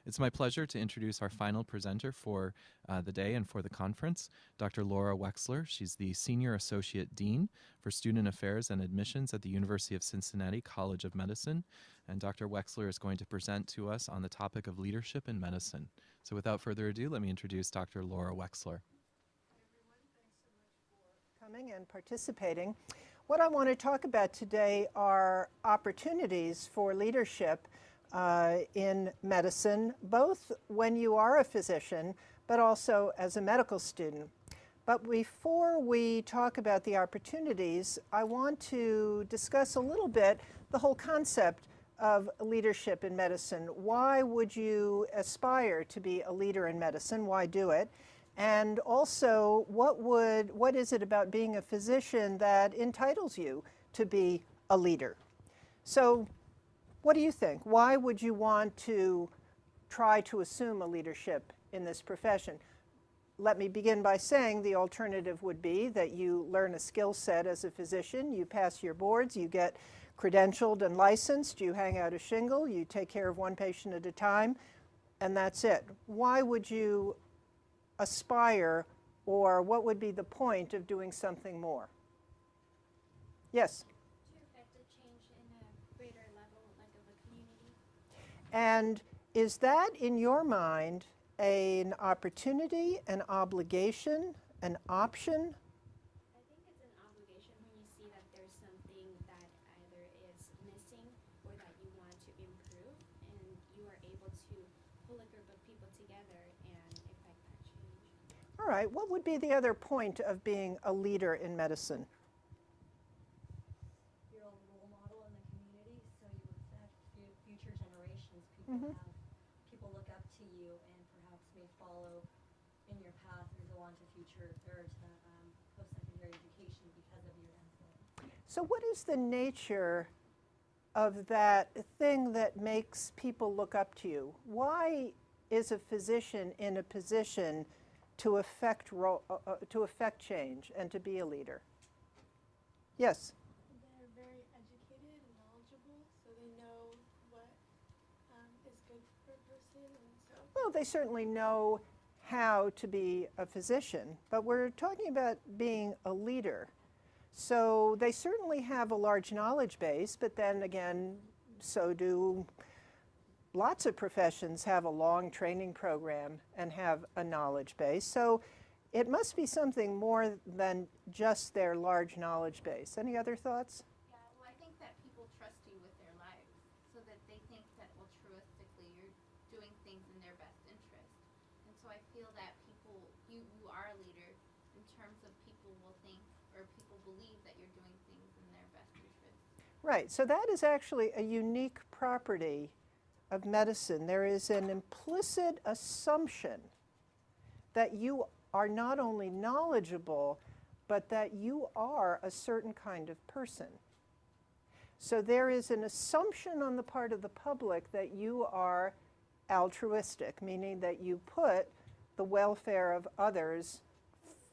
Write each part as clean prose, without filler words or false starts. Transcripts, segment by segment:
It's my pleasure to introduce our final presenter for the day and for the conference, Dr. Laura Wexler. She's the Senior Associate Dean for Student Affairs and Admissions at the University of Cincinnati College of Medicine. And Dr. Wexler is going to present to us on the topic of leadership in medicine. So without further ado, let me introduce Dr. Laura Wexler. Hi everyone, thanks so much for coming and participating. What I want to talk about today are opportunities for leadership in medicine, both when you are a physician, but also as a medical student. But before we talk about the opportunities, I want to discuss a little bit the whole concept of leadership in medicine. Why would you aspire to be a leader in medicine? Why do it? And also, what is it about being a physician that entitles you to be a leader? So, what do you think? Why would you want to try to assume a leadership in this profession? Let me begin by saying the alternative would be that you learn a skill set as a physician, you pass your boards, you get credentialed and licensed, you hang out a shingle, you take care of one patient at a time, and that's it. Why would you aspire, or what would be the point of doing something more? Yes? To affect a change in a greater level, like of a community. And is that, in your mind, an opportunity, an obligation, an option? I think it's an obligation when you see that there's something that either is missing or that you want to improve, and you are able to pull a group of people together and effect that change. All right, what would be the other point of being a leader in medicine? You're a role model in the community, so you affect future generations. People look up to you and perhaps may follow in your path or go on to future or to post-secondary education because of your influence. So what is the nature of that thing that makes people look up to you? Why is a physician in a position to affect change and to be a leader? Yes? They're very educated and knowledgeable, so they know what is good for a person, and so. Well, they certainly know how to be a physician, but we're talking about being a leader. So they certainly have a large knowledge base, but then again, so do lots of professions have a long training program and have a knowledge base. So it must be something more than just their large knowledge base. Any other thoughts? Yeah, well, I think that people trust you with their lives so that they think that altruistically you're doing things in their best interest. And so I feel that you are a leader in terms of people will think or people believe that you're doing things in their best interest. Right, so that is actually a unique property of medicine. There is an implicit assumption that you are not only knowledgeable, but that you are a certain kind of person. So there is an assumption on the part of the public that you are altruistic, meaning that you put the welfare of others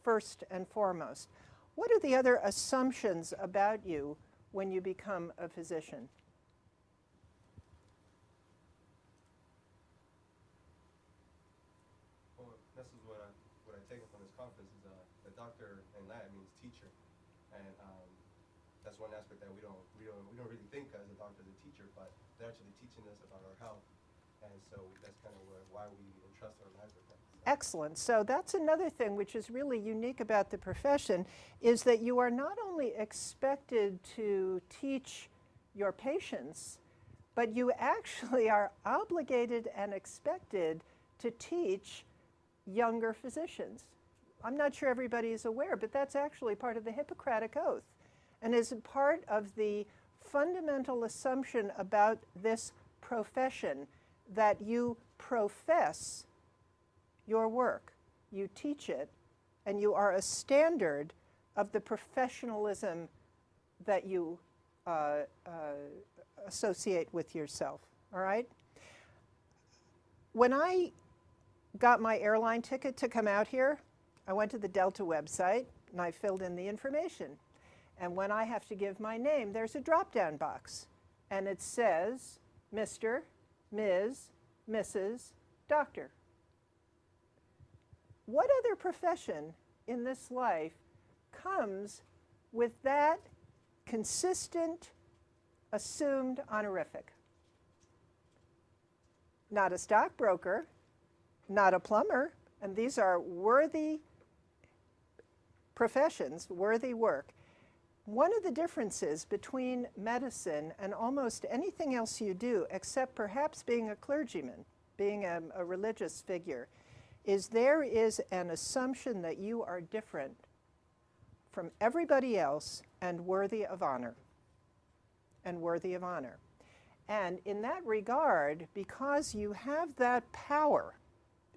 first and foremost. What are the other assumptions about you when you become a physician? This is what I take from this conference is the doctor in Latin means teacher, and that's one aspect that we don't really think as a doctor as a teacher, but they're actually teaching us about our health, and so that's kind of why we entrust our lives with them. Excellent. So that's another thing which is really unique about the profession is that you are not only expected to teach your patients, but you actually are obligated and expected to teach younger physicians. I'm not sure everybody is aware, but that's actually part of the Hippocratic Oath and is part of the fundamental assumption about this profession that you profess your work, you teach it, and you are a standard of the professionalism that you associate with yourself, all right? When I got my airline ticket to come out here, I went to the Delta website and I filled in the information. And when I have to give my name, there's a drop-down box. And it says Mr., Ms., Mrs., Doctor. What other profession in this life comes with that consistent, assumed honorific? Not a stockbroker, not a plumber, and these are worthy professions, worthy work. One of the differences between medicine and almost anything else you do, except perhaps being a clergyman, being a religious figure, is there is an assumption that you are different from everybody else and worthy of honor. And worthy of honor. And in that regard, because you have that power,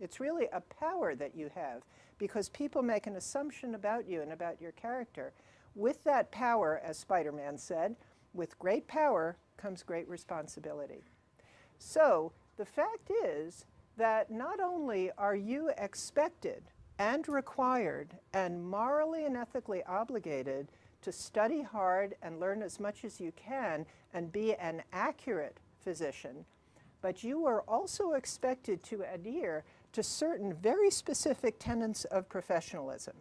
it's really a power that you have, because people make an assumption about you and about your character. With that power, as Spider-Man said, with great power comes great responsibility. So the fact is that not only are you expected and required and morally and ethically obligated to study hard and learn as much as you can and be an accurate physician, but you are also expected to adhere to certain very specific tenets of professionalism.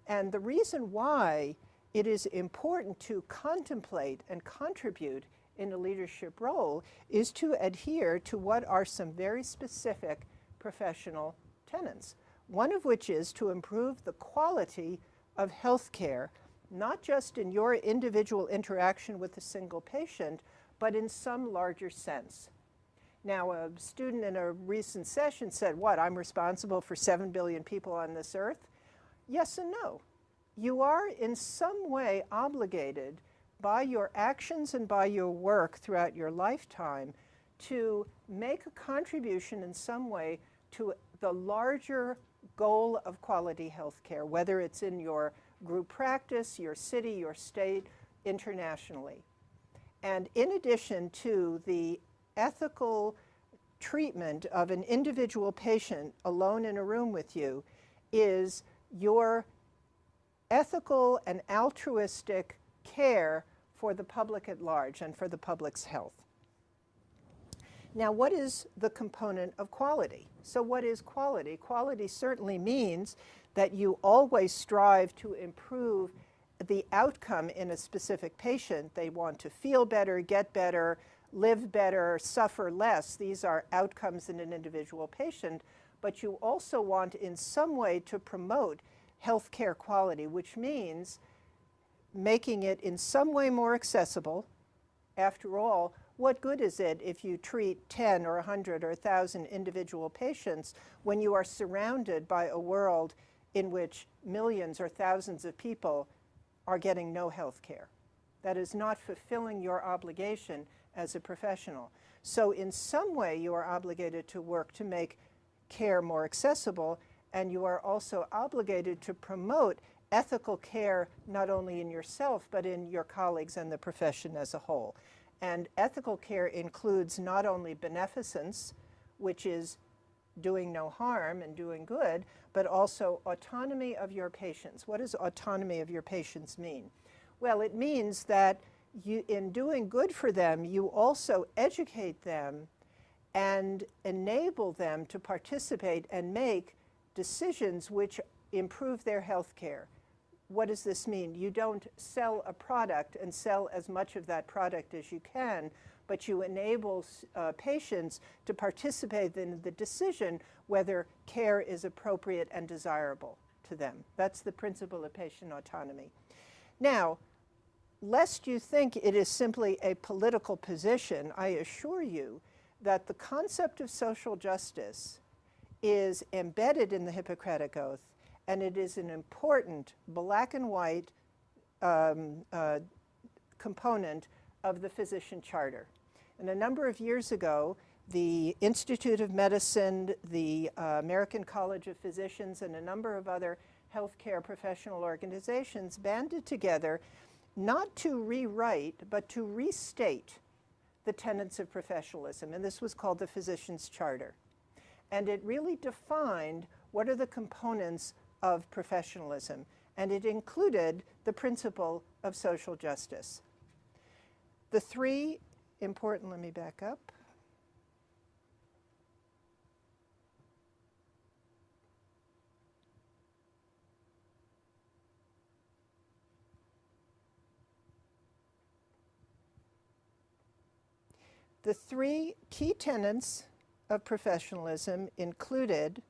And the reason why it is important to contemplate and contribute in a leadership role is to adhere to what are some very specific professional tenets. One of which is to improve the quality of health care, not just in your individual interaction with a single patient, but in some larger sense. Now, a student in a recent session said, what, I'm responsible for 7 billion people on this earth? Yes and no. You are in some way obligated by your actions and by your work throughout your lifetime to make a contribution in some way to the larger goal of quality health care, whether it's in your group practice, your city, your state, internationally. And in addition to the ethical treatment of an individual patient alone in a room with you is your ethical and altruistic care for the public at large and for the public's health. Now, what is the component of quality? So what is quality? Quality certainly means that you always strive to improve the outcome in a specific patient. They want to feel better, get better, live better, suffer less. These are outcomes in an individual patient. But you also want in some way to promote healthcare quality, which means making it in some way more accessible. After all, what good is it if you treat 10 or 100 or 1,000 individual patients when you are surrounded by a world in which millions or thousands of people are getting no health care? That is not fulfilling your obligation as a professional. So in some way you are obligated to work to make care more accessible, and you are also obligated to promote ethical care not only in yourself but in your colleagues and the profession as a whole. And ethical care includes not only beneficence, which is doing no harm and doing good, but also autonomy of your patients. What does autonomy of your patients mean? Well, it means that you, in doing good for them, you also educate them and enable them to participate and make decisions which improve their health care. What does this mean? You don't sell a product and sell as much of that product as you can, but you enable patients to participate in the decision whether care is appropriate and desirable to them. That's the principle of patient autonomy. Now, lest you think it is simply a political position, I assure you that the concept of social justice is embedded in the Hippocratic Oath, and it is an important black and white component of the physician charter. And a number of years ago, the Institute of Medicine, the American College of Physicians, and a number of other healthcare professional organizations banded together not to rewrite, but to restate the tenets of professionalism. And this was called the Physician's Charter. And it really defined what are the components of professionalism. And it included the principle of social justice. The three important, let me back up. The three key tenets of professionalism included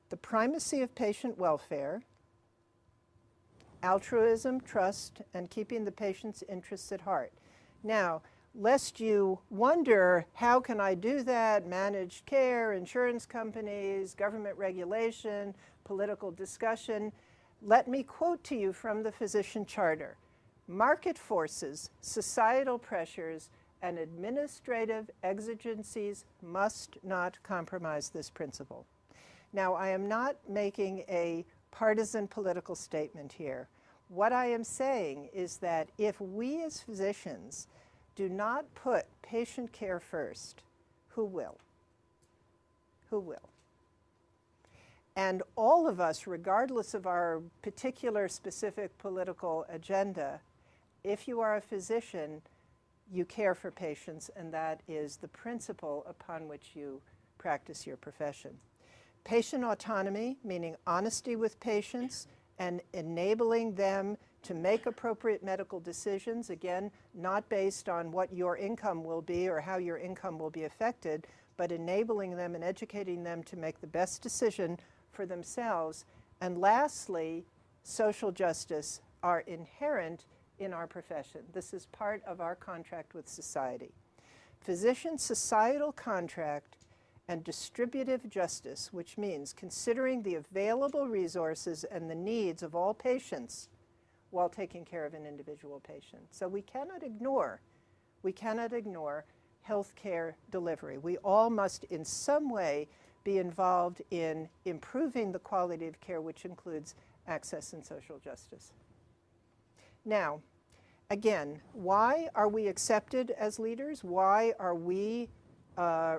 the primacy of patient welfare, altruism, trust, and keeping the patient's interests at heart. Now, lest you wonder, how can I do that? Managed care, insurance companies, government regulation, political discussion. Let me quote to you from the Physician Charter. Market forces, societal pressures, and administrative exigencies must not compromise this principle. Now, I am not making a partisan political statement here. What I am saying is that if we as physicians do not put patient care first, who will? Who will? And all of us, regardless of our particular specific political agenda, if you are a physician, you care for patients, and that is the principle upon which you practice your profession. Patient autonomy, meaning honesty with patients and enabling them to make appropriate medical decisions, again, not based on what your income will be or how your income will be affected, but enabling them and educating them to make the best decision for themselves. And lastly, social justice are inherent in our profession. This is part of our contract with society. Physician societal contract and distributive justice, which means considering the available resources and the needs of all patients while taking care of an individual patient. So we cannot ignore healthcare delivery. We all must in some way be involved in improving the quality of care, which includes access and social justice. Now, again, why are we accepted as leaders? Why are we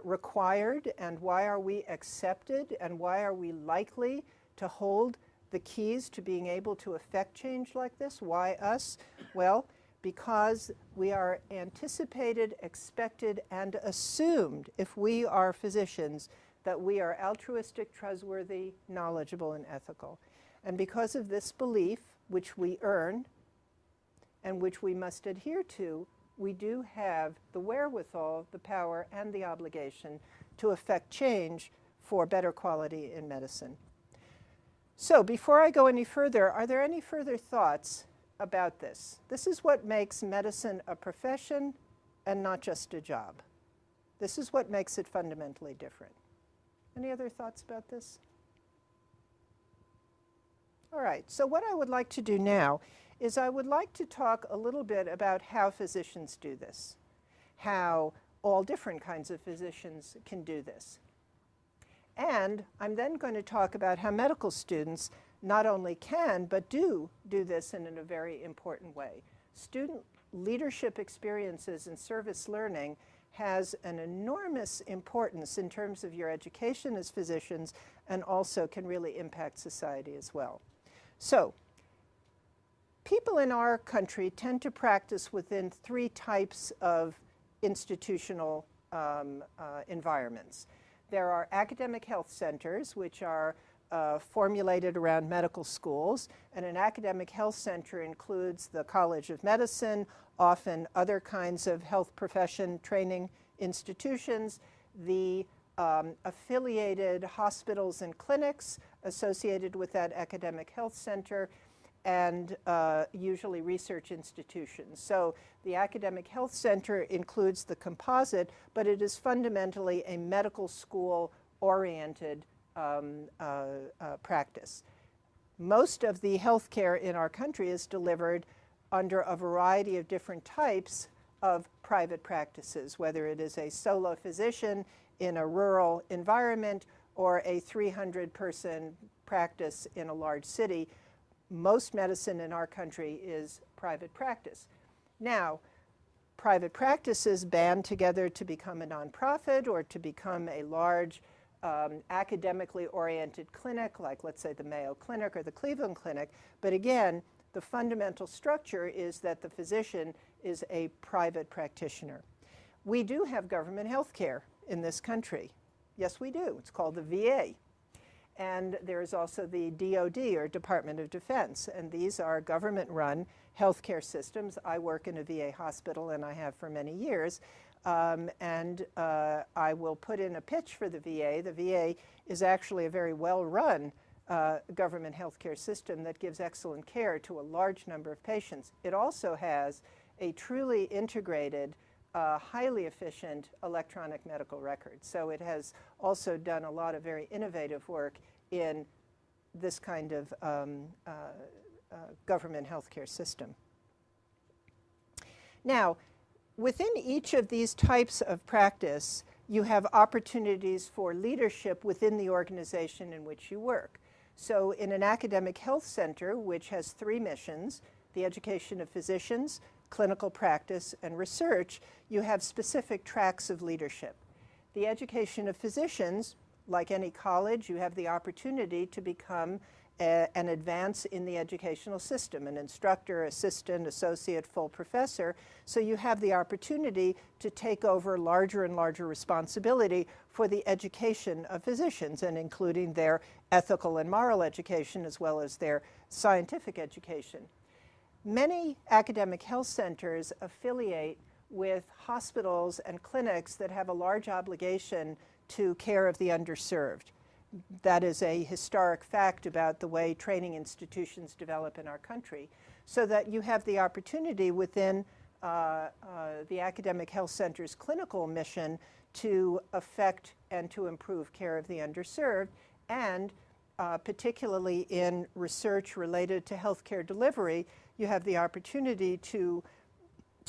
required, and why are we accepted, and why are we likely to hold the keys to being able to affect change like this? Why us? Well, because we are anticipated, expected, and assumed, if we are physicians, that we are altruistic, trustworthy, knowledgeable, and ethical. And because of this belief, which we earn and which we must adhere to, we do have the wherewithal, the power, and the obligation to affect change for better quality in medicine. So before I go any further, are there any further thoughts about this? This is what makes medicine a profession and not just a job. This is what makes it fundamentally different. Any other thoughts about this? All right, so what I would like to do now is I would like to talk a little bit about how physicians do this, how all different kinds of physicians can do this. And I'm then going to talk about how medical students not only can, but do this in a very important way. Student leadership experiences and service learning has an enormous importance in terms of your education as physicians, and also can really impact society as well. So, people in our country tend to practice within three types of institutional environments. There are academic health centers, which are formulated around medical schools, and an academic health center includes the College of Medicine, often other kinds of health profession training institutions, the affiliated hospitals and clinics associated with that academic health center, and usually research institutions. So the academic health center includes the composite, but it is fundamentally a medical school-oriented practice. Most of the healthcare in our country is delivered under a variety of different types of private practices, whether it is a solo physician in a rural environment or a 300-person practice in a large city. Most medicine in our country is private practice. Now, private practices band together to become a nonprofit or to become a large academically oriented clinic, like let's say the Mayo Clinic or the Cleveland Clinic. But again, the fundamental structure is that the physician is a private practitioner. We do have government health care in this country. Yes, we do. It's called the VA. And there is also the DoD, or Department of Defense, and these are government-run healthcare systems. I work in a VA hospital, and I have for many years. And I will put in a pitch for the VA. The VA is actually a very well-run government healthcare system that gives excellent care to a large number of patients. It also has a truly integrated, highly efficient electronic medical record. So it has also done a lot of very innovative work in this kind of government healthcare system. Now, within each of these types of practice, you have opportunities for leadership within the organization in which you work. So in an academic health center, which has 3 missions, the education of physicians, clinical practice, and research, you have specific tracks of leadership. The education of physicians, like any college, you have the opportunity to become an advance in the educational system, an instructor, assistant, associate, full professor. So you have the opportunity to take over larger and larger responsibility for the education of physicians, and including their ethical and moral education as well as their scientific education. Many academic health centers affiliate with hospitals and clinics that have a large obligation to care of the underserved. That is a historic fact about the way training institutions develop in our country, so that you have the opportunity within the academic health center's clinical mission to affect and to improve care of the underserved, and particularly in research related to healthcare delivery, you have the opportunity to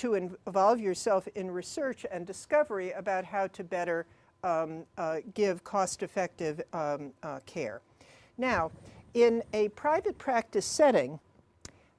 involve yourself in research and discovery about how to better give cost-effective care. Now, in a private practice setting,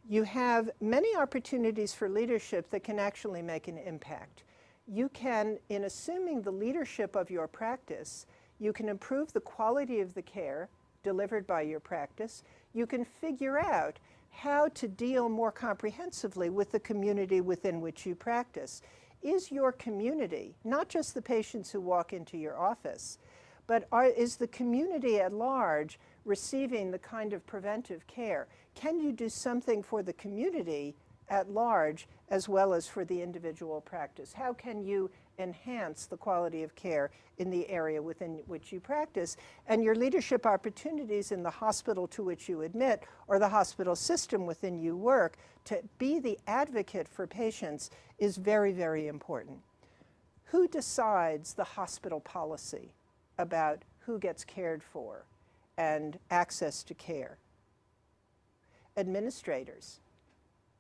you have many opportunities for leadership that can actually make an impact. You can, in assuming the leadership of your practice, you can improve the quality of the care delivered by your practice. You can figure out how to deal more comprehensively with the community within which you practice. Is your community, not just the patients who walk into your office, but is the community at large receiving the kind of preventive care? Can you do something for the community at large as well as for the individual practice? How can you enhance the quality of care in the area within which you practice? And your leadership opportunities in the hospital to which you admit or the hospital system within you work to be the advocate for patients is very, very important. Who decides the hospital policy about who gets cared for and access to care? Administrators,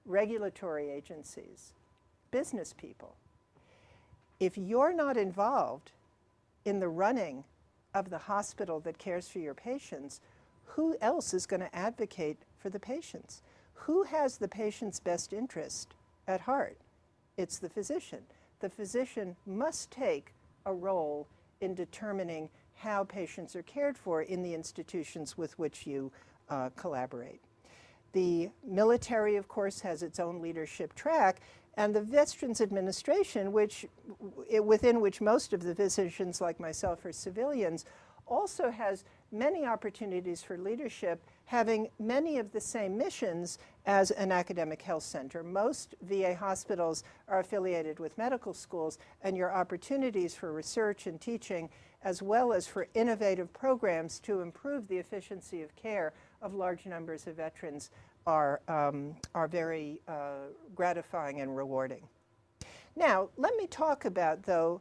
regulatory agencies, business people. If you're not involved in the running of the hospital that cares for your patients, who else is going to advocate for the patients? Who has the patient's best interest at heart? It's the physician. The physician must take a role in determining how patients are cared for in the institutions with which you collaborate. The military, of course, has its own leadership track, and the Veterans Administration, within which most of the physicians like myself are civilians, also has many opportunities for leadership, having many of the same missions as an academic health center. Most VA hospitals are affiliated with medical schools, and your opportunities for research and teaching, as well as for innovative programs to improve the efficiency of care of large numbers of veterans, are very gratifying and rewarding. Now, let me talk about, though,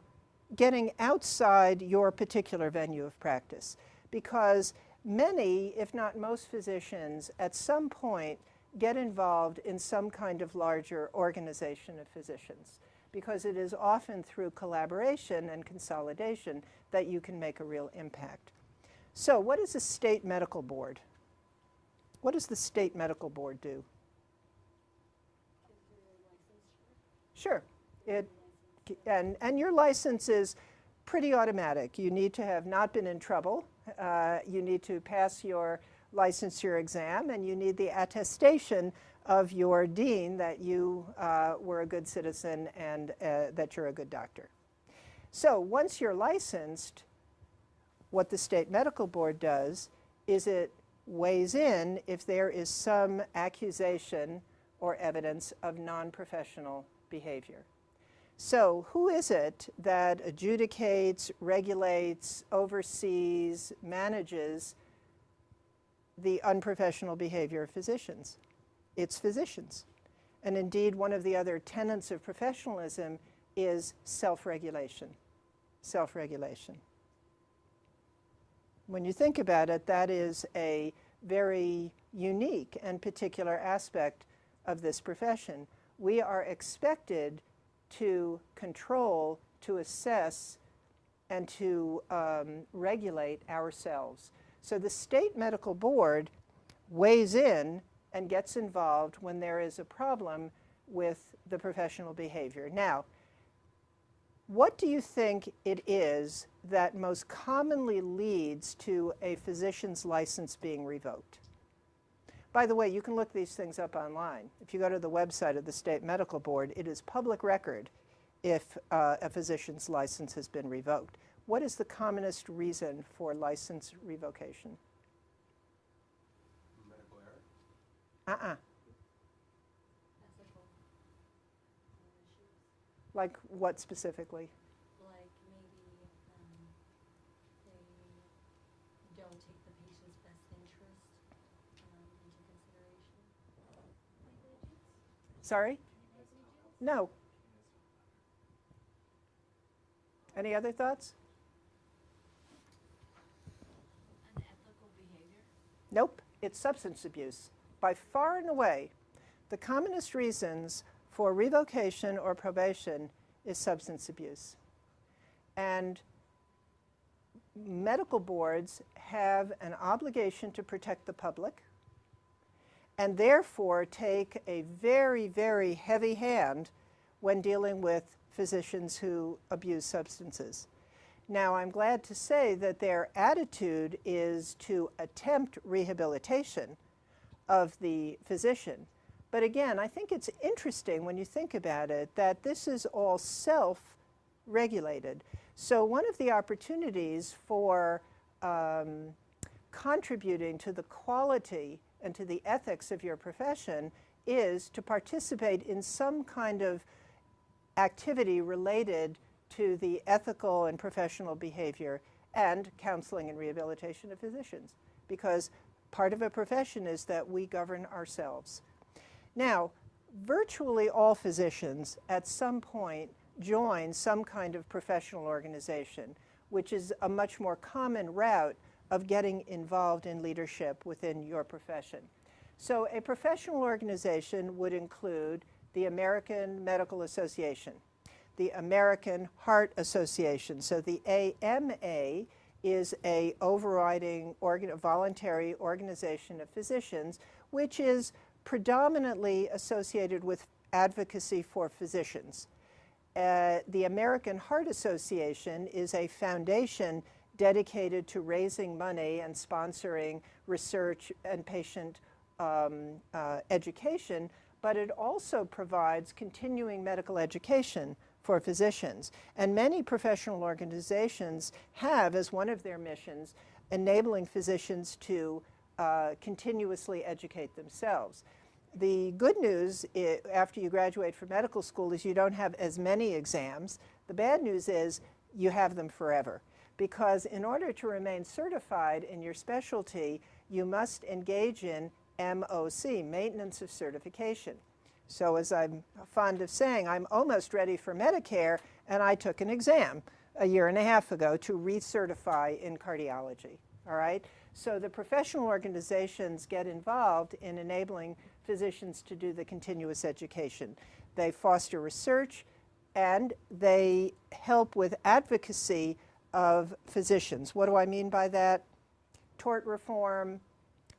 getting outside your particular venue of practice, because many, if not most physicians, at some point get involved in some kind of larger organization of physicians, because it is often through collaboration and consolidation that you can make a real impact. So what is a state medical board? What does the state medical board do? Sure. And your license is pretty automatic. You need to have not been in trouble. You need to pass your licensure exam, and you need the attestation of your dean that you were a good citizen and that you're a good doctor. So once you're licensed, what the state medical board does is it weighs in if there is some accusation or evidence of non-professional behavior. So who is it that adjudicates, regulates, oversees, manages the unprofessional behavior of physicians? It's physicians. And indeed, one of the other tenets of professionalism is self-regulation. Self-regulation. When you think about it, that is a very unique and particular aspect of this profession. We are expected to control, to assess, and to regulate ourselves. So the state medical board weighs in and gets involved when there is a problem with the professional behavior. Now, what do you think it is that most commonly leads to a physician's license being revoked? By the way, you can look these things up online. If you go to the website of the State Medical Board, it is public record if a physician's license has been revoked. What is the commonest reason for license revocation? Medical error? Ethical issues. Like what specifically? Like maybe they don't take the patient's best interest into consideration. Sorry? No. Any other thoughts? Unethical behavior. Nope, it's substance abuse. By far and away, the commonest reasons for revocation or probation is substance abuse. And medical boards have an obligation to protect the public and therefore take a very, very heavy hand when dealing with physicians who abuse substances. Now, I'm glad to say that their attitude is to attempt rehabilitation of the physician. But again, I think it's interesting when you think about it that this is all self-regulated. So one of the opportunities for contributing to the quality and to the ethics of your profession is to participate in some kind of activity related to the ethical and professional behavior and counseling and rehabilitation of physicians, because part of a profession is that we govern ourselves. Now, virtually all physicians at some point join some kind of professional organization, which is a much more common route of getting involved in leadership within your profession. So a professional organization would include the American Medical Association, the American Heart Association. So the AMA is a overriding voluntary organization of physicians, which is predominantly associated with advocacy for physicians. The American Heart Association is a foundation dedicated to raising money and sponsoring research and patient education, but it also provides continuing medical education for physicians. And many professional organizations have as one of their missions enabling physicians to continuously educate themselves. The good news after you graduate from medical school is you don't have as many exams. The bad news is you have them forever, because in order to remain certified in your specialty, you must engage in MOC, maintenance of certification. So as I'm fond of saying, I'm almost ready for Medicare, and I took an exam a year and a half ago to recertify in cardiology, all right? So the professional organizations get involved in enabling physicians to do the continuous education. They foster research, and they help with advocacy of physicians. What do I mean by that? Tort reform,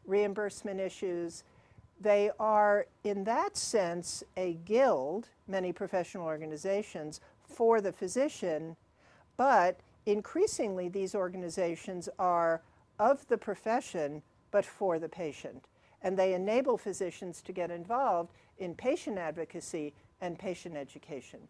reimbursement issues. They are, in that sense, a guild, many professional organizations, for the physician, but increasingly these organizations are of the profession, but for the patient. And they enable physicians to get involved in patient advocacy and patient education.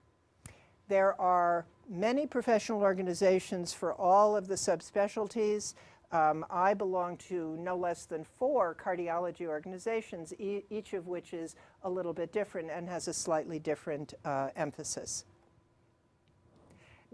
There are many professional organizations for all of the subspecialties. I belong to no less than 4 cardiology organizations, each of which is a little bit different and has a slightly different emphasis.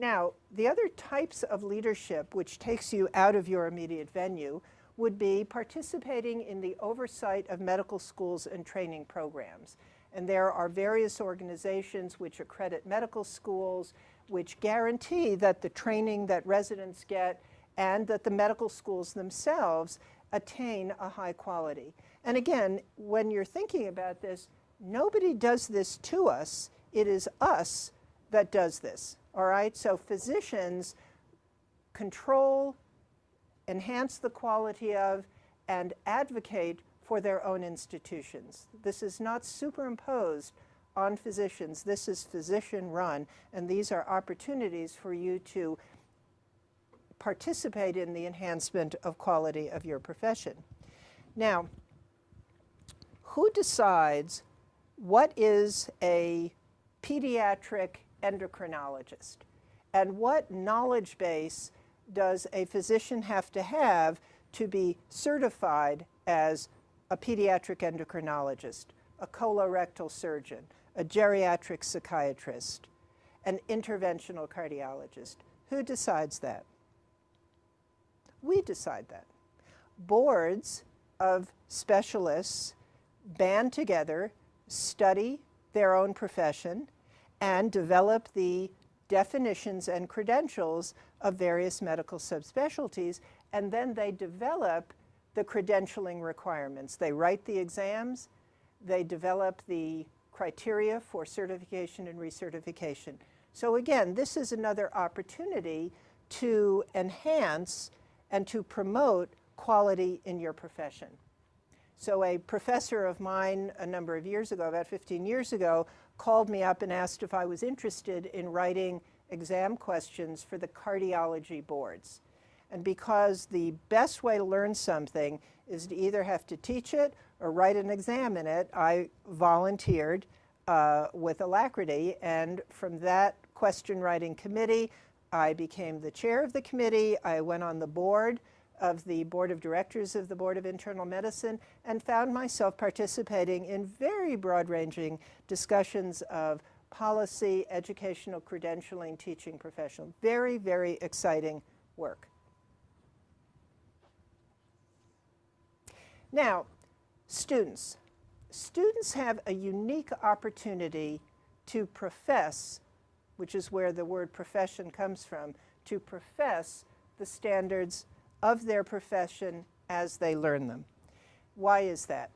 Now, the other types of leadership which takes you out of your immediate venue would be participating in the oversight of medical schools and training programs. And there are various organizations which accredit medical schools, which guarantee that the training that residents get and that the medical schools themselves attain a high quality. And again, when you're thinking about this, nobody does this to us. It is us that does this, all right? So physicians control, enhance the quality of, and advocate for their own institutions. This is not superimposed on physicians. This is physician-run, and these are opportunities for you to participate in the enhancement of quality of your profession. Now, who decides what is a pediatric endocrinologist? And what knowledge base does a physician have to be certified as a pediatric endocrinologist, a colorectal surgeon, a geriatric psychiatrist, an interventional cardiologist? Who decides that? We decide that. Boards of specialists band together, study their own profession, and develop the definitions and credentials of various medical subspecialties, and then they develop the credentialing requirements. They write the exams, they develop the criteria for certification and recertification. So again, this is another opportunity to enhance and to promote quality in your profession. So a professor of mine a number of years ago, about 15 years ago, called me up and asked if I was interested in writing exam questions for the cardiology boards. And because the best way to learn something is to either have to teach it or write an exam in it, I volunteered with alacrity. And from that question writing committee, I became the chair of the committee. I went on the board of the board of directors of the Board of Internal Medicine and found myself participating in very broad-ranging discussions of policy, educational credentialing, teaching professional. Very, very exciting work. Now, students. Students have a unique opportunity to profess, which is where the word profession comes from, to profess the standards of their profession as they learn them. Why is that?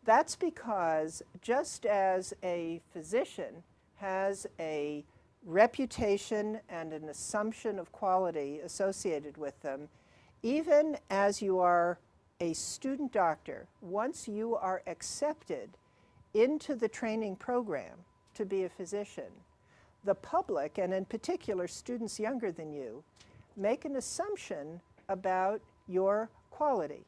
That's because just as a physician has a reputation and an assumption of quality associated with them, even as you are a student doctor, once you are accepted into the training program to be a physician, the public, and in particular students younger than you, make an assumption about your quality.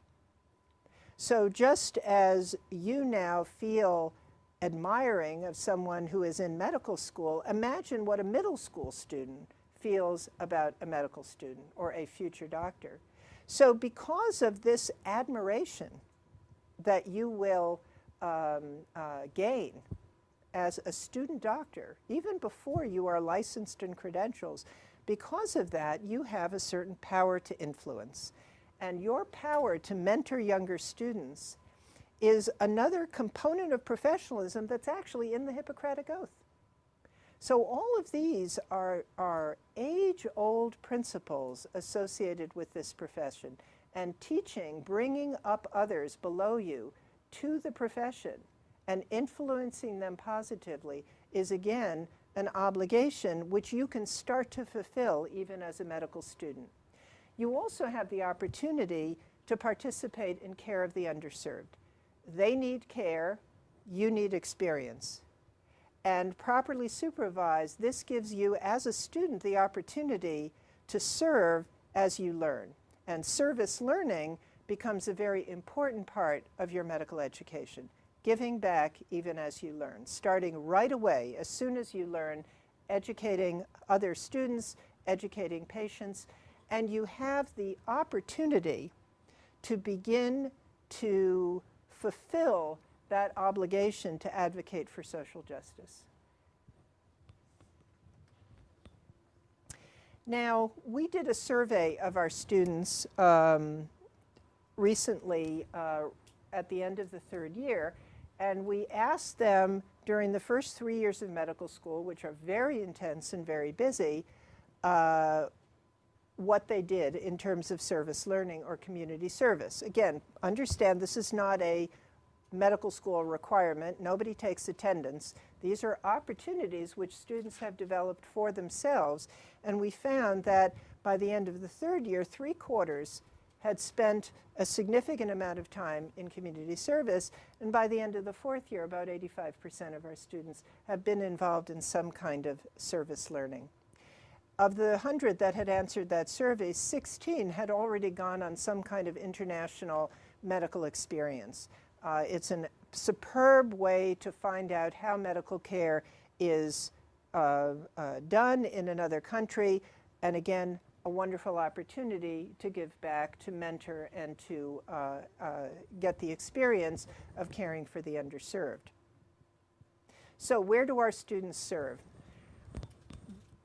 So just as you now feel admiring of someone who is in medical school, imagine what a middle school student feels about a medical student or a future doctor. So because of this admiration that you will gain as a student doctor, even before you are licensed in credentials, because of that, you have a certain power to influence. And your power to mentor younger students is another component of professionalism that's actually in the Hippocratic Oath. So all of these are age-old principles associated with this profession. And teaching, bringing up others below you to the profession and influencing them positively is, again, an obligation which you can start to fulfill even as a medical student. You also have the opportunity to participate in care of the underserved. They need care, you need experience. And properly supervised, this gives you as a student the opportunity to serve as you learn. And service learning becomes a very important part of your medical education. Giving back even as you learn, starting right away, as soon as you learn, educating other students, educating patients, and you have the opportunity to begin to fulfill that obligation to advocate for social justice. Now, we did a survey of our students recently at the end of the third year, and we asked them during the first 3 years of medical school, which are very intense and very busy, what they did in terms of service learning or community service. Again, understand this is not a medical school requirement. Nobody takes attendance. These are opportunities which students have developed for themselves, and we found that by the end of the third year, 3/4 had spent a significant amount of time in community service, and by the end of the fourth year, about 85% of our students have been involved in some kind of service learning. Of the 100 that had answered that survey, 16 had already gone on some kind of international medical experience. It's a superb way to find out how medical care is done in another country, and again, a wonderful opportunity to give back, to mentor, and to get the experience of caring for the underserved. So where do our students serve?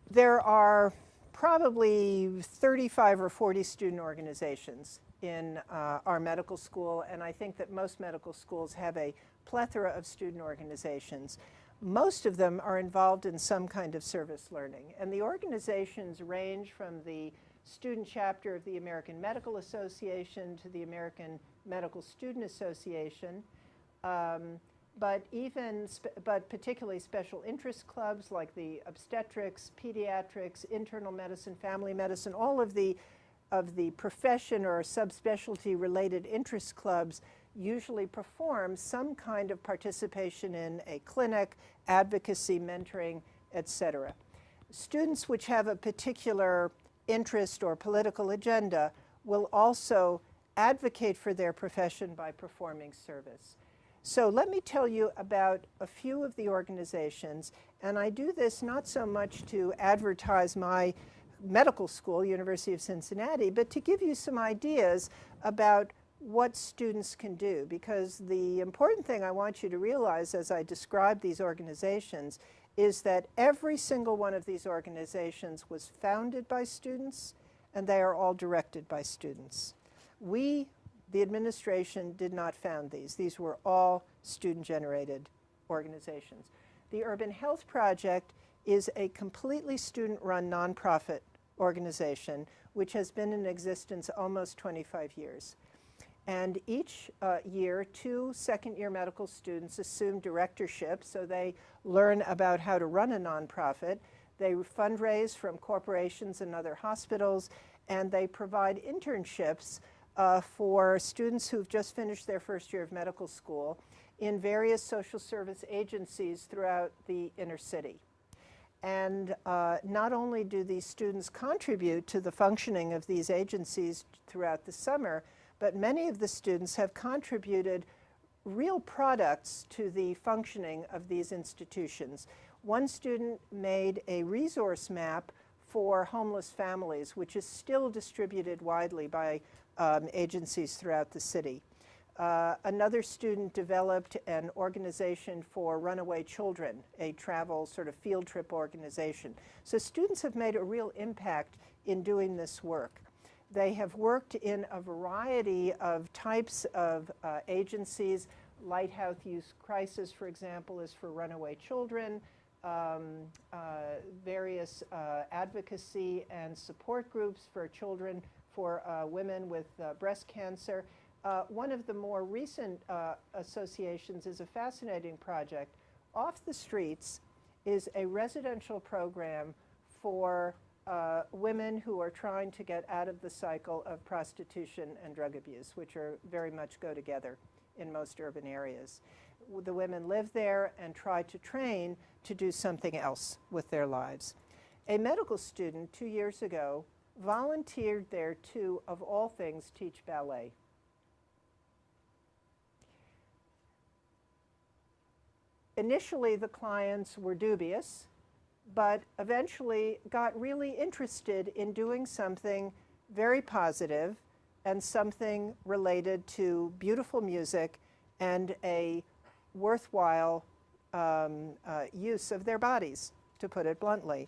There are probably 35 or 40 student organizations in our medical school, and I think that most medical schools have a plethora of student organizations. Most of them are involved in some kind of service learning, and the organizations range from the student chapter of the American Medical Association to the American Medical Student Association, but particularly special interest clubs like the obstetrics, pediatrics, internal medicine, family medicine, all of the profession or subspecialty related interest clubs usually perform some kind of participation in a clinic, advocacy, mentoring, etc. Students which have a particular interest or political agenda will also advocate for their profession by performing service. So let me tell you about a few of the organizations, and I do this not so much to advertise my medical school, University of Cincinnati, but to give you some ideas about what students can do, because the important thing I want you to realize as I describe these organizations is that every single one of these organizations was founded by students, and they are all directed by students. We, the administration, did not found these. These were all student-generated organizations. The Urban Health Project is a completely student-run nonprofit organization which has been in existence almost 25 years. And each year, 2 second-year medical students assume directorship, so they learn about how to run a nonprofit. They fundraise from corporations and other hospitals, and they provide internships for students who've just finished their first year of medical school in various social service agencies throughout the inner city. And not only do these students contribute to the functioning of these agencies throughout the summer, but many of the students have contributed real products to the functioning of these institutions. One student made a resource map for homeless families, which is still distributed widely by agencies throughout the city. Another student developed an organization for runaway children, a travel sort of field trip organization. So students have made a real impact in doing this work. They have worked in a variety of types of agencies. Lighthouse Youth Crisis, for example, is for runaway children. Various advocacy and support groups for children, for women with breast cancer. One of the more recent associations is a fascinating project. Off the Streets is a residential program for women who are trying to get out of the cycle of prostitution and drug abuse, which are very much go together in most urban areas. The women live there and try to train to do something else with their lives. A medical student 2 years ago volunteered there to, of all things, teach ballet. Initially, the clients were dubious, but eventually got really interested in doing something very positive and something related to beautiful music and a worthwhile use of their bodies, to put it bluntly.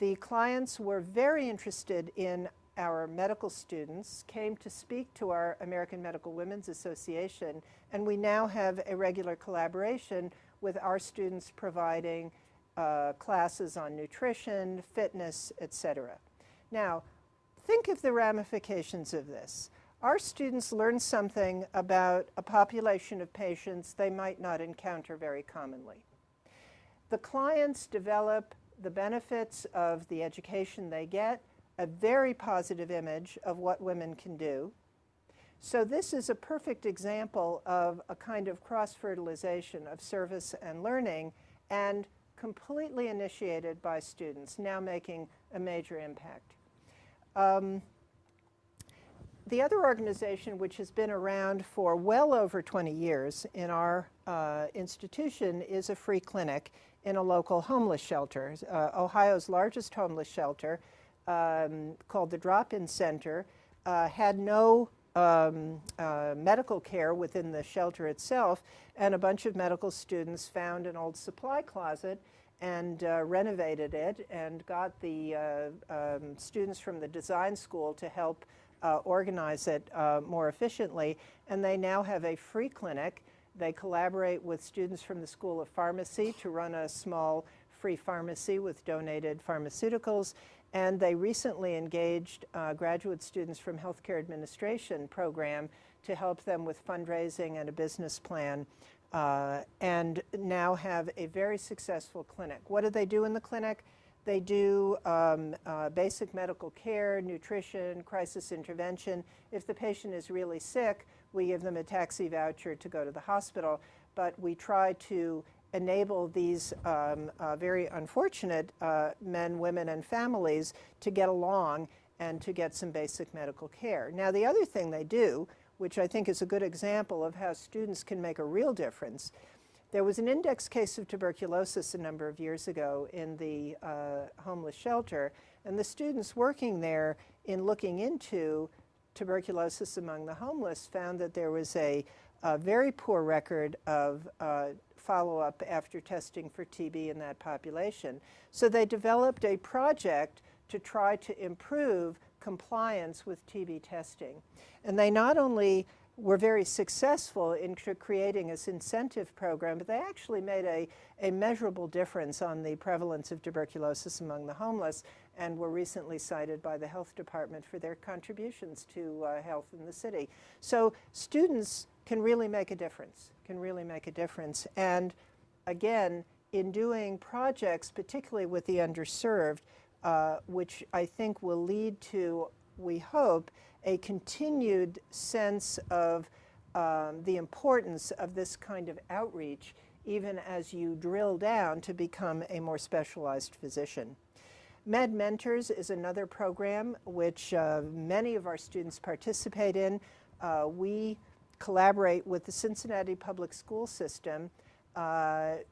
The clients were very interested in our medical students, came to speak to our American Medical Women's Association, and we now have a regular collaboration with our students providing classes on nutrition, fitness, etc. Now, think of the ramifications of this. Our students learn something about a population of patients they might not encounter very commonly. The clients develop the benefits of the education they get, a very positive image of what women can do. So this is a perfect example of a kind of cross-fertilization of service and learning, and completely initiated by students, now making a major impact. The other organization, which has been around for well over 20 years in our institution, is a free clinic in a local homeless shelter. Ohio's largest homeless shelter, called the Drop-In Center, had no medical care within the shelter itself, and a bunch of medical students found an old supply closet and renovated it and got the students from the design school to help organize it more efficiently. And they now have a free clinic. They collaborate with students from the School of Pharmacy to run a small free pharmacy with donated pharmaceuticals. And they recently engaged graduate students from Healthcare Administration program to help them with fundraising and a business plan, and now have a very successful clinic. What do they do in the clinic? They do basic medical care, nutrition, crisis intervention. If the patient is really sick, we give them a taxi voucher to go to the hospital, but we try to enable these very unfortunate men, women, and families to get along and to get some basic medical care. Now, the other thing they do, which I think is a good example of how students can make a real difference, there was an index case of tuberculosis a number of years ago in the homeless shelter, and the students working there in looking into tuberculosis among the homeless found that there was a very poor record of follow-up after testing for TB in that population. So they developed a project to try to improve compliance with TB testing. And they not only were very successful in creating this incentive program, but they actually made a measurable difference on the prevalence of tuberculosis among the homeless, and were recently cited by the health department for their contributions to health in the city. So students can really make a difference, And again, in doing projects, particularly with the underserved, which I think will lead to, we hope, a continued sense of the importance of this kind of outreach, even as you drill down to become a more specialized physician. Med Mentors is another program which many of our students participate in. We collaborate with the Cincinnati public school system.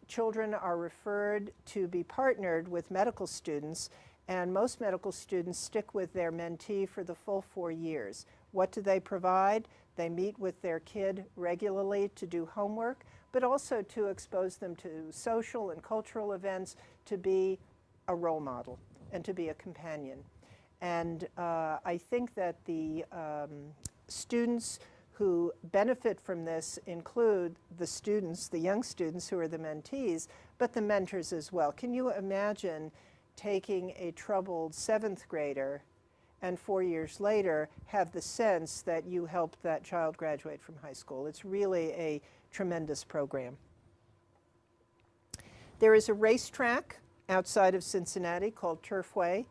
Children are referred to be partnered with medical students, and most medical students stick with their mentee for the full 4 years. What do they provide? They meet with their kid regularly to do homework, but also to expose them to social and cultural events, to be a role model and to be a companion. And I think that the students who benefit from this include the students, the young students who are the mentees, but the mentors as well. Can you imagine taking a troubled 7th grader and 4 years later have the sense that you helped that child graduate from high school? It's really a tremendous program. There is a racetrack outside of Cincinnati called Turfway,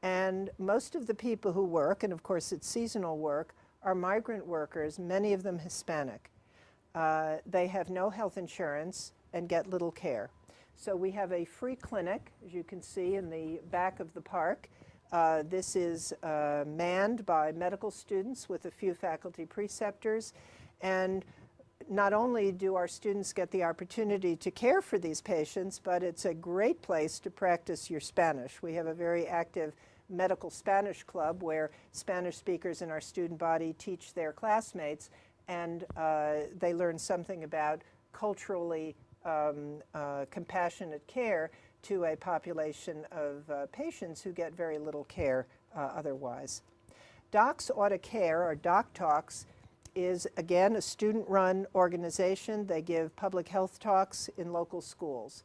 and most of the people who work, and of course it's seasonal work, are migrant workers, many of them Hispanic. They have no health insurance and get little care. So we have a free clinic, as you can see in the back of the park. This is manned by medical students with a few faculty preceptors. And not only do our students get the opportunity to care for these patients, but it's a great place to practice your Spanish. We have a very active medical Spanish club where Spanish speakers in our student body teach their classmates, and they learn something about culturally compassionate care to a population of patients who get very little care otherwise. Docs Ought to Care, or Doc Talks, is again a student-run organization. They give public health talks in local schools.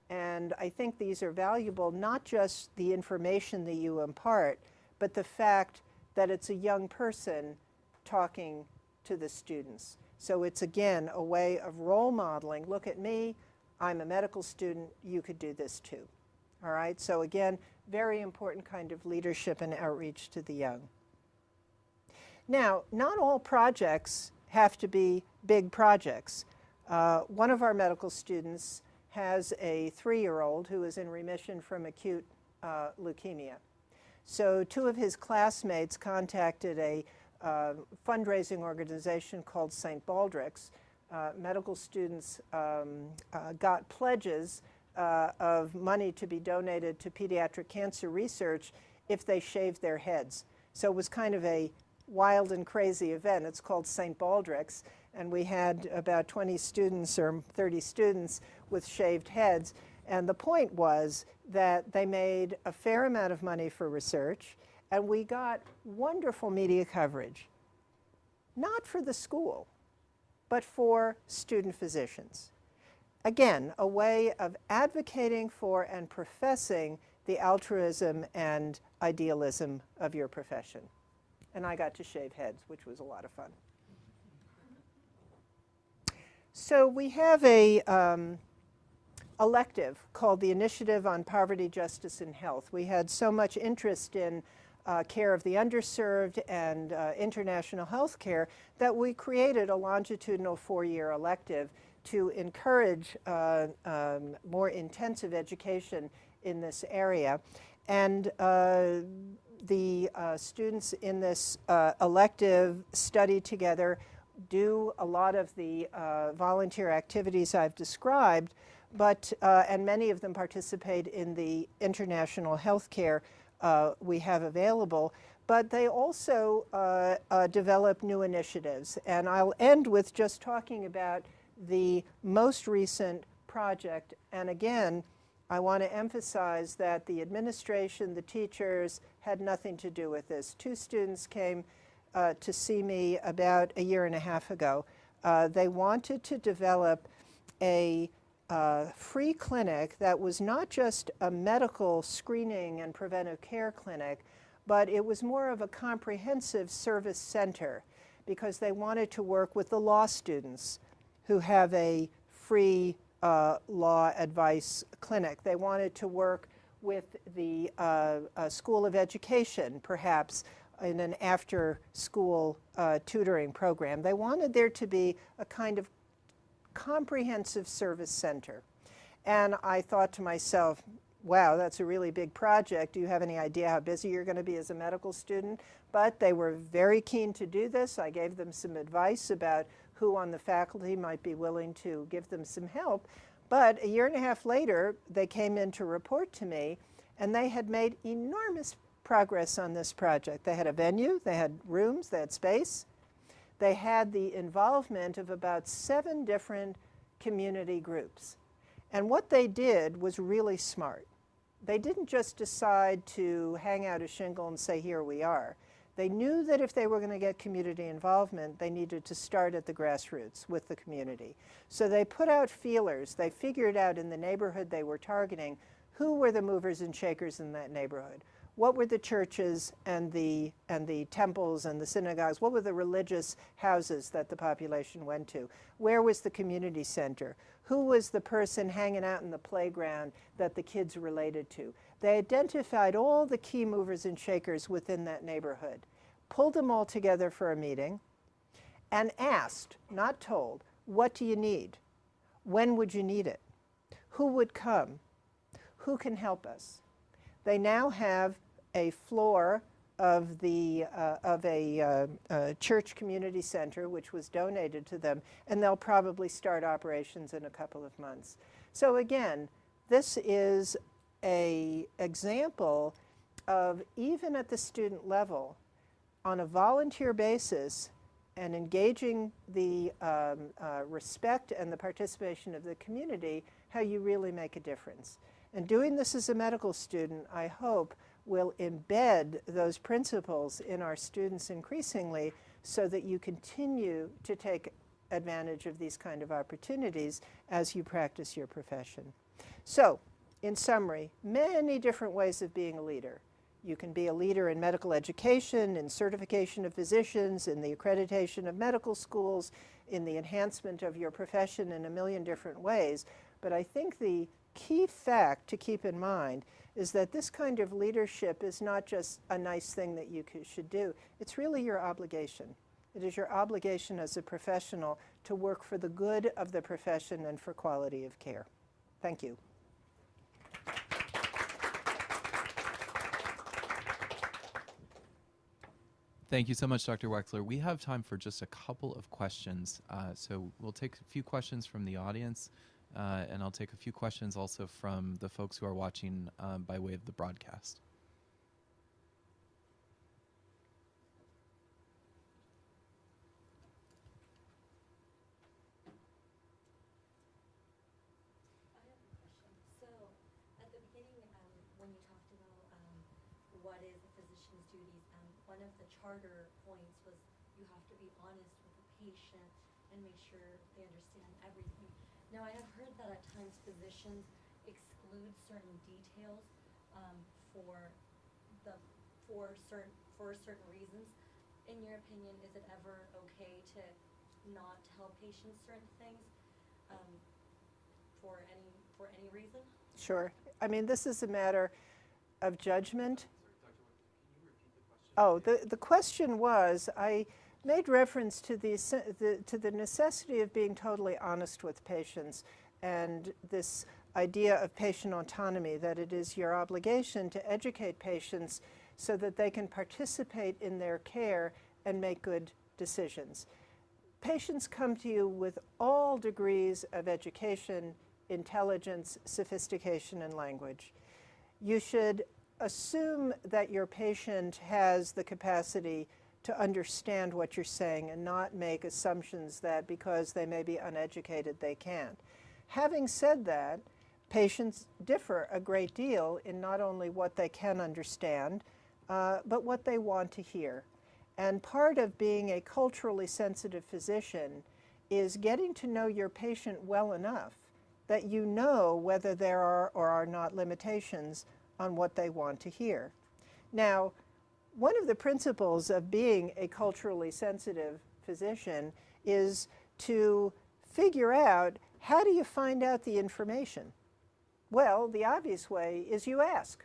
And I think these are valuable, not just the information that you impart, but the fact that it's a young person talking to the students. So it's again a way of role modeling. Look at me, I'm a medical student, you could do this too. All right, so again, very important kind of leadership and outreach to the young. Now, not all projects have to be big projects. One of our medical students has a 3-year-old who is in remission from acute leukemia. So 2 of his classmates contacted a fundraising organization called St. Baldrick's. Medical students got pledges of money to be donated to pediatric cancer research if they shaved their heads. So it was kind of a wild and crazy event. It's called St. Baldrick's, and we had about 20 students or 30 students with shaved heads. And the point was that they made a fair amount of money for research, and we got wonderful media coverage, not for the school, but for student physicians. Again, a way of advocating for and professing the altruism and idealism of your profession. And I got to shave heads, which was a lot of fun. So we have a elective called the Initiative on Poverty, Justice, and Health. We had so much interest in care of the underserved and international health care that we created a longitudinal 4-year elective to encourage more intensive education in this area. And the students in this elective study together, do a lot of the volunteer activities I've described, but and many of them participate in the international health care we have available, but they also develop new initiatives. And I'll end with just talking about the most recent project. And again, I want to emphasize that the administration, the teachers, had nothing to do with this. 2 students came to see me about a year and a half ago. They wanted to develop a free clinic that was not just a medical screening and preventive care clinic, but it was more of a comprehensive service center, because they wanted to work with the law students who have a free law advice clinic. They wanted to work with the School of Education, perhaps in an after-school tutoring program. They wanted there to be a kind of comprehensive service center. And I thought to myself, wow, that's a really big project. Do you have any idea how busy you're going to be as a medical student? But they were very keen to do this. I gave them some advice about who on the faculty might be willing to give them some help. But a year and a half later, they came in to report to me, and they had made enormous progress on this project. They had a venue, they had rooms, they had space. They had the involvement of about 7 different community groups. And what they did was really smart. They didn't just decide to hang out a shingle and say, here we are. They knew that if they were going to get community involvement, they needed to start at the grassroots with the community. So they put out feelers. They figured out in the neighborhood they were targeting who were the movers and shakers in that neighborhood. What were the churches and the temples and the synagogues? What were the religious houses that the population went to? Where was the community center? Who was the person hanging out in the playground that the kids related to? They identified all the key movers and shakers within that neighborhood, pulled them all together for a meeting, and asked, not told, what do you need? When would you need it? Who would come? Who can help us? They now have a floor of a church community center, which was donated to them, and they'll probably start operations in a couple of months. So again, this is an example of, even at the student level, on a volunteer basis and engaging the respect and the participation of the community, how you really make a difference. And doing this as a medical student, I hope, will embed those principles in our students increasingly so that you continue to take advantage of these kind of opportunities as you practice your profession. So, in summary, many different ways of being a leader. You can be a leader in medical education, in certification of physicians, in the accreditation of medical schools, in the enhancement of your profession in a million different ways. But I think the key fact to keep in mind is that this kind of leadership is not just a nice thing that you should do. It's really your obligation. It is your obligation as a professional to work for the good of the profession and for quality of care. Thank you. Thank you so much, Dr. Wexler. We have time for just a couple of questions. So we'll take a few questions from the audience, and I'll take a few questions also from the folks who are watching by way of the broadcast. I have a question. So, at the beginning, when you talked about what is a physician's duties, one of the charter points was you have to be honest with the patient and make sure they understand everything. Now, I have heard that at times physicians exclude certain details for certain reasons. In your opinion, is it ever okay to not tell patients certain things for any reason? Sure. I mean, this is a matter of judgment. Oh, the question was, I made reference to the necessity of being totally honest with patients and this idea of patient autonomy, that it is your obligation to educate patients so that they can participate in their care and make good decisions. Patients come to you with all degrees of education, intelligence, sophistication, and language. You should assume that your patient has the capacity to understand what you're saying and not make assumptions that because they may be uneducated, they can't. Having said that, patients differ a great deal in not only what they can understand, but what they want to hear. And part of being a culturally sensitive physician is getting to know your patient well enough that you know whether there are or are not limitations on what they want to hear. Now, one of the principles of being a culturally sensitive physician is to figure out, how do you find out the information? Well, the obvious way is you ask.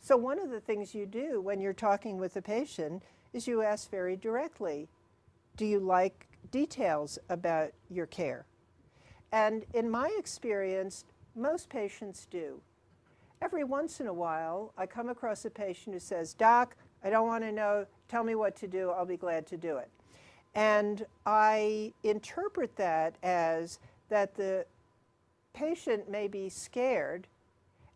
So one of the things you do when you're talking with a patient is you ask very directly, do you like details about your care? And in my experience, most patients do. Every once in a while, I come across a patient who says, "Doc, I don't want to know, tell me what to do, I'll be glad to do it." And I interpret that as that the patient may be scared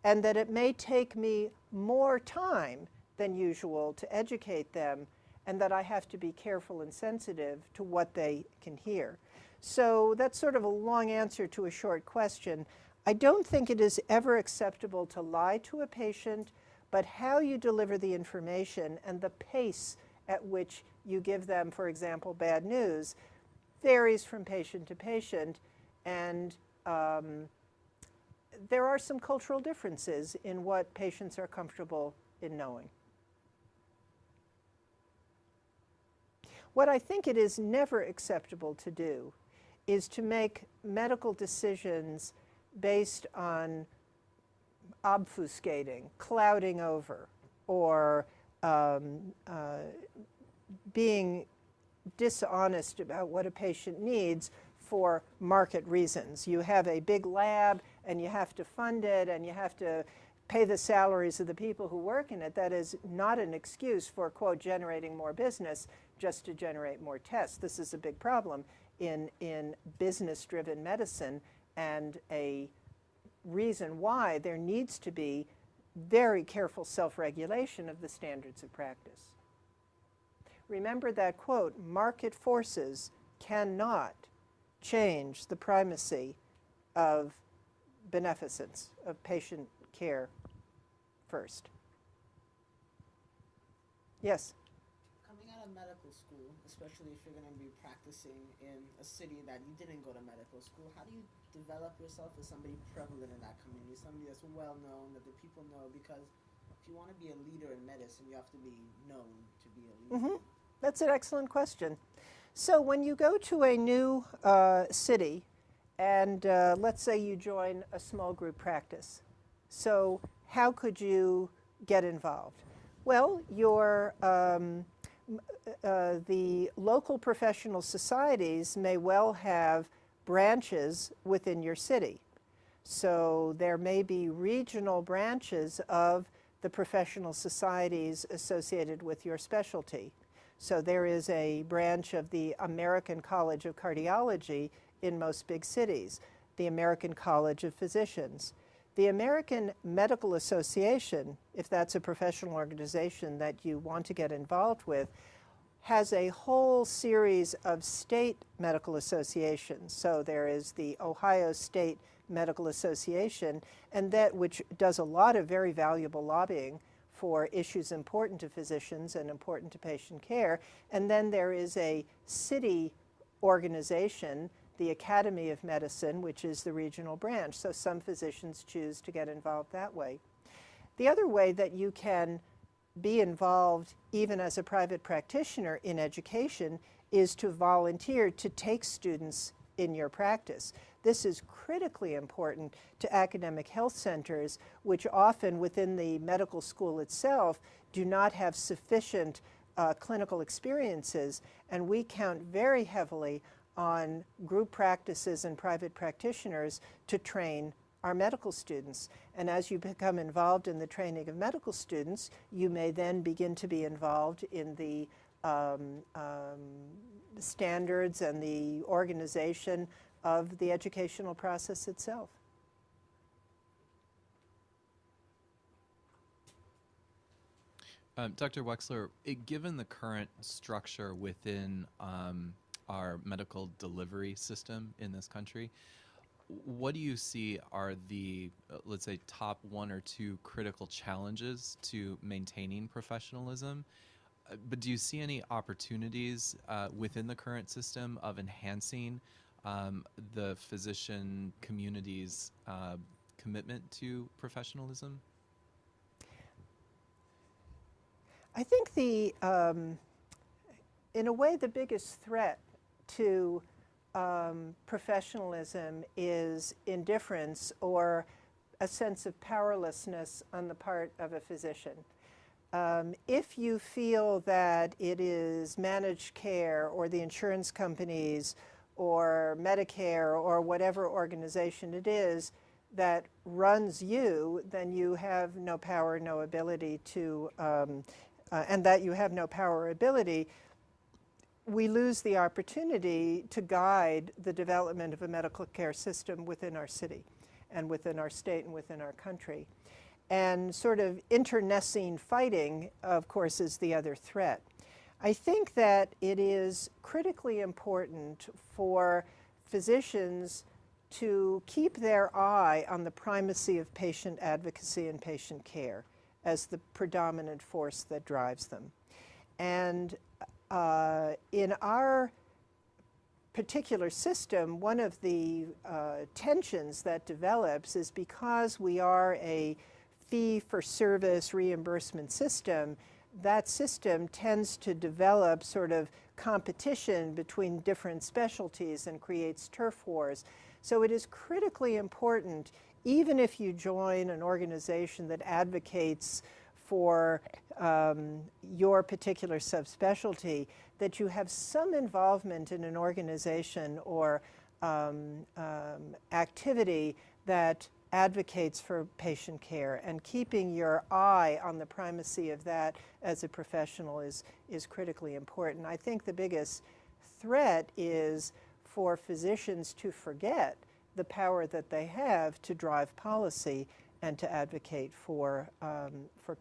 and that it may take me more time than usual to educate them, and that I have to be careful and sensitive to what they can hear. So that's sort of a long answer to a short question. I don't think it is ever acceptable to lie to a patient, but how you deliver the information and the pace at which you give them, for example, bad news, varies from patient to patient, and there are some cultural differences in what patients are comfortable in knowing. What I think it is never acceptable to do is to make medical decisions based on obfuscating, clouding over, or being dishonest about what a patient needs for market reasons. You have a big lab and you have to fund it and you have to pay the salaries of the people who work in it. That is not an excuse for, quote, generating more business just to generate more tests. This is a big problem in business-driven medicine, and a reason why there needs to be very careful self-regulation of the standards of practice. Remember that quote, "Market forces cannot change the primacy of beneficence of patient care first. Yes? Coming out of medical school, especially if you're going to be practicing in a city that you didn't go to medical school, how do you develop yourself as somebody prevalent in that community, somebody that's well known, that the people know? Because if you want to be a leader in medicine, you have to be known to be a leader. That's an excellent question. So when you go to a new city, and let's say you join a small group practice, so how could you get involved? Well, the local professional societies may well have branches within your city. So there may be regional branches of the professional societies associated with your specialty. So there is a branch of the American College of Cardiology in most big cities, the American College of Physicians. The American Medical Association, if that's a professional organization that you want to get involved with, has a whole series of state medical associations. So there is the Ohio State Medical Association, and that which does a lot of very valuable lobbying for issues important to physicians and important to patient care. And then there is a city organization, the Academy of Medicine, which is the regional branch. So some physicians choose to get involved that way. The other way that you can be involved, even as a private practitioner in education, is to volunteer to take students in your practice. This is critically important to academic health centers, which often within the medical school itself do not have sufficient clinical experiences, and we count very heavily on group practices and private practitioners to train our medical students. And as you become involved in the training of medical students, you may then begin to be involved in the standards and the organization of the educational process itself. Dr. Wexler, given the current structure within our medical delivery system in this country, what do you see are the, let's say, top one or two critical challenges to maintaining professionalism? But do you see any opportunities within the current system of enhancing the physician community's commitment to professionalism? I think in a way, the biggest threat to professionalism is indifference or a sense of powerlessness on the part of a physician. If you feel that it is managed care or the insurance companies or Medicare or whatever organization it is that runs you, then you have no power, no ability to, and that you have no power or ability, we lose the opportunity to guide the development of a medical care system within our city and within our state and within our country. And sort of internecine fighting, of course, is the other threat. I think that it is critically important for physicians to keep their eye on the primacy of patient advocacy and patient care as the predominant force that drives them. And in our particular system, one of the tensions that develops is because we are a fee-for-service reimbursement system, that system tends to develop sort of competition between different specialties and creates turf wars. So it is critically important, even if you join an organization that advocates for your particular subspecialty, that you have some involvement in an organization or activity that advocates for patient care, and keeping your eye on the primacy of that as a professional is critically important. I think the biggest threat is for physicians to forget the power that they have to drive policy and to advocate for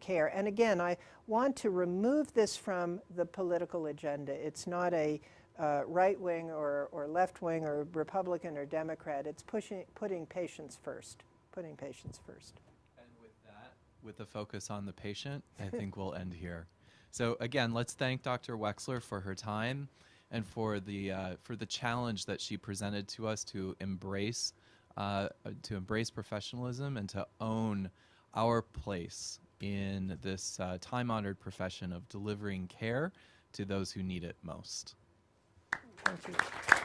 care. And again, I want to remove this from the political agenda. It's not a right-wing or left-wing or Republican or Democrat. It's putting patients first. putting patients first. And with that, with the focus on the patient, I think we'll end here. So again, let's thank Dr. Wexler for her time and for the challenge that she presented to us to embrace professionalism and to own our place in this time-honored profession of delivering care to those who need it most. Thank you.